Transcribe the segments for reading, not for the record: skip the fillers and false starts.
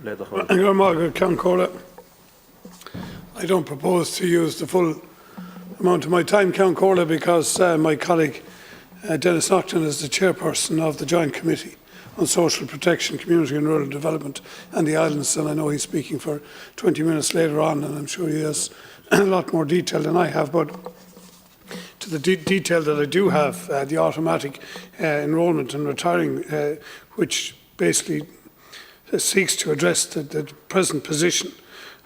I don't propose to use the full amount of my time, Count Corla, because my colleague Dennis Naughton is the chairperson of the Joint Committee on Social Protection, Community and Rural Development and the Islands, and I know he's speaking for 20 minutes later on, and I'm sure he has a lot more detail than I have. But to the detail that I do have, the automatic enrolment and retiring, which basically seeks to address the present position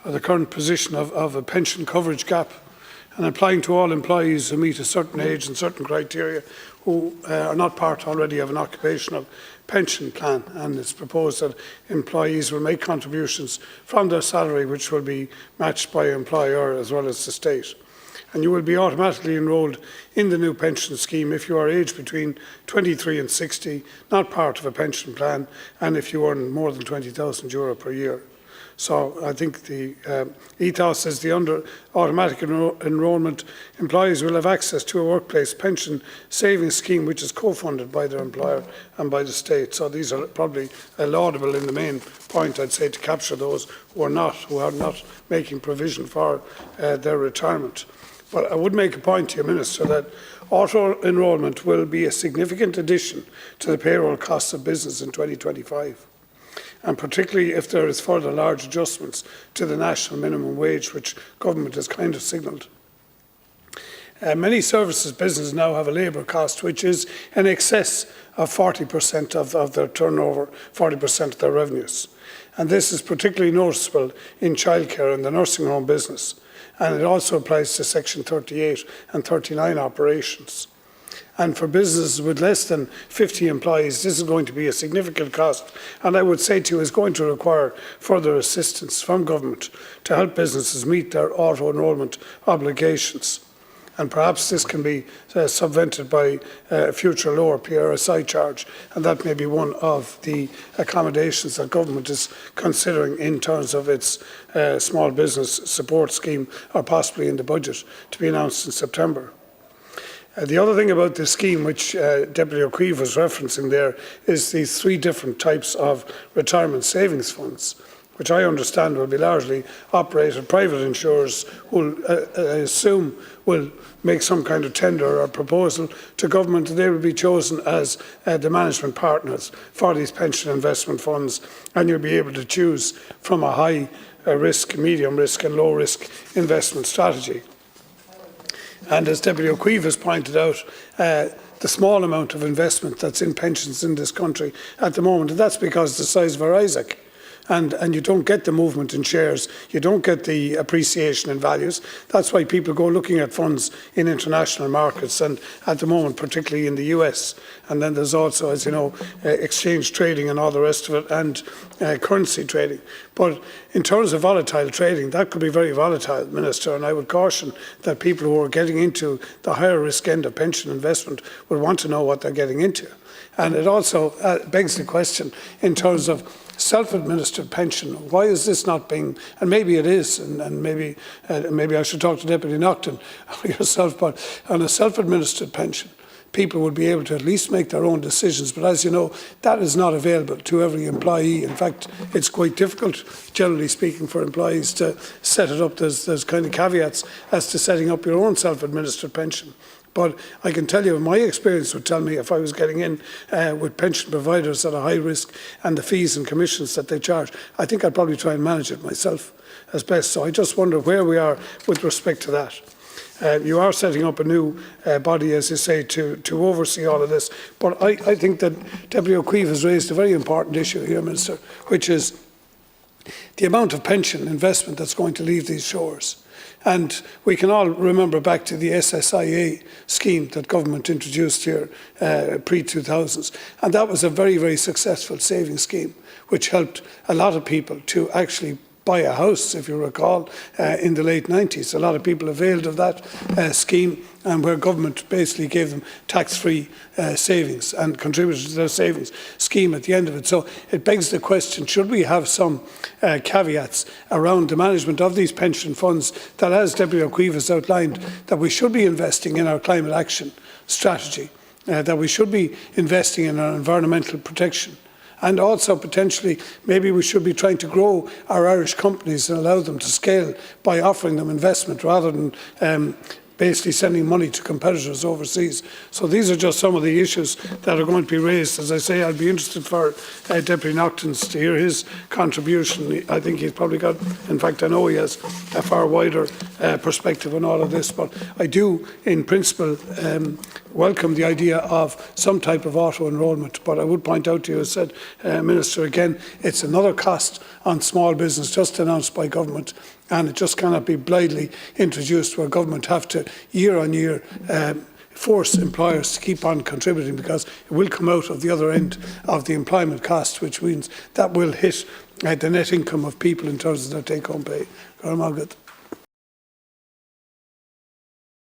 or the current position of a pension coverage gap, and applying to all employees who meet a certain age and certain criteria who are not part already of an occupational pension plan. And it's proposed that employees will make contributions from their salary, which will be matched by employer as well as the state. And you will be automatically enrolled in the new pension scheme if you are aged between 23 and 60, not part of a pension plan, and if you earn more than €20,000 per year. So I think the ethos is under automatic enrolment. Employees will have access to a workplace pension savings scheme which is co-funded by their employer and by the state. So these are probably laudable in the main point, I'd say, to capture those who are not making provision for their retirement. But I would make a point to you, Minister, that auto-enrolment will be a significant addition to the payroll costs of business in 2025, and particularly if there is further large adjustments to the national minimum wage, which government has kind of signalled. Many services businesses now have a labour cost which is in excess of 40% of their turnover, 40% of their revenues. And this is particularly noticeable in childcare and the nursing home business. And it also applies to Section 38 and 39 operations. And for businesses with less than 50 employees, this is going to be a significant cost. And I would say to you, is going to require further assistance from government to help businesses meet their auto-enrolment obligations. And perhaps this can be subvented by a future lower PRSI charge, and that may be one of the accommodations that government is considering in terms of its small business support scheme, or possibly in the budget to be announced in September. The other thing about this scheme, which Deputy O'Keefe was referencing there, is these three different types of retirement savings funds, which I understand will be largely operated. Private insurers will, I assume, will make some kind of tender or proposal to government, and they will be chosen as the management partners for these pension investment funds, and you'll be able to choose from a high risk, medium risk and low risk investment strategy. And as Deputy O'Keefe has pointed out, the small amount of investment that's in pensions in this country at the moment, and that's because of the size of our ISAC. And you don't get the movement in shares, you don't get the appreciation in values. That's why people go looking at funds in international markets, and at the moment particularly in the US. And then there's also, as you know, exchange trading and all the rest of it, and currency trading. But in terms of volatile trading, that could be very volatile, Minister, and I would caution that people who are getting into the higher risk end of pension investment will want to know what they're getting into. And it also begs the question in terms of self-administered pension. Why is this not being, and maybe it is, and maybe I should talk to Deputy Naughton or yourself, but on a self-administered pension, people would be able to at least make their own decisions. But as you know, that is not available to every employee. In fact, it's quite difficult, generally speaking, for employees to set it up. There's kind of caveats as to setting up your own self-administered pension. But I can tell you, my experience would tell me if I was getting in with pension providers at a high risk and the fees and commissions that they charge, I think I'd probably try and manage it myself as best. So I just wonder where we are with respect to that. You are setting up a new body, as you say, to oversee all of this. But I think that Deputy O'Keefe has raised a very important issue here, Minister, which is the amount of pension investment that's going to leave these shores. And we can all remember back to the SSIA scheme that government introduced here pre-2000s. And that was a very, very successful savings scheme, which helped a lot of people to actually buy a house, if you recall, in the late 90s. A lot of people availed of that scheme, and where government basically gave them tax-free savings and contributed to their savings scheme at the end of it. So it begs the question, should we have some caveats around the management of these pension funds that, as Deputy O'Keefe has outlined, that we should be investing in our climate action strategy, that we should be investing in our environmental protection, And also potentially maybe we should be trying to grow our Irish companies and allow them to scale by offering them investment rather than basically sending money to competitors overseas. So these are just some of the issues that are going to be raised. As I say, I'd be interested for Deputy Naughton's to hear his contribution. I think he's probably got, in fact I know he has a far wider perspective on all of this, but I do in principle welcome the idea of some type of auto-enrolment. But I would point out to you, as said Minister, again, it's another cost on small business just announced by government, and it just cannot be blindly introduced where government have to year on year force employers to keep on contributing, because it will come out of the other end of the employment cost, which means that will hit the net income of people in terms of their take-home pay.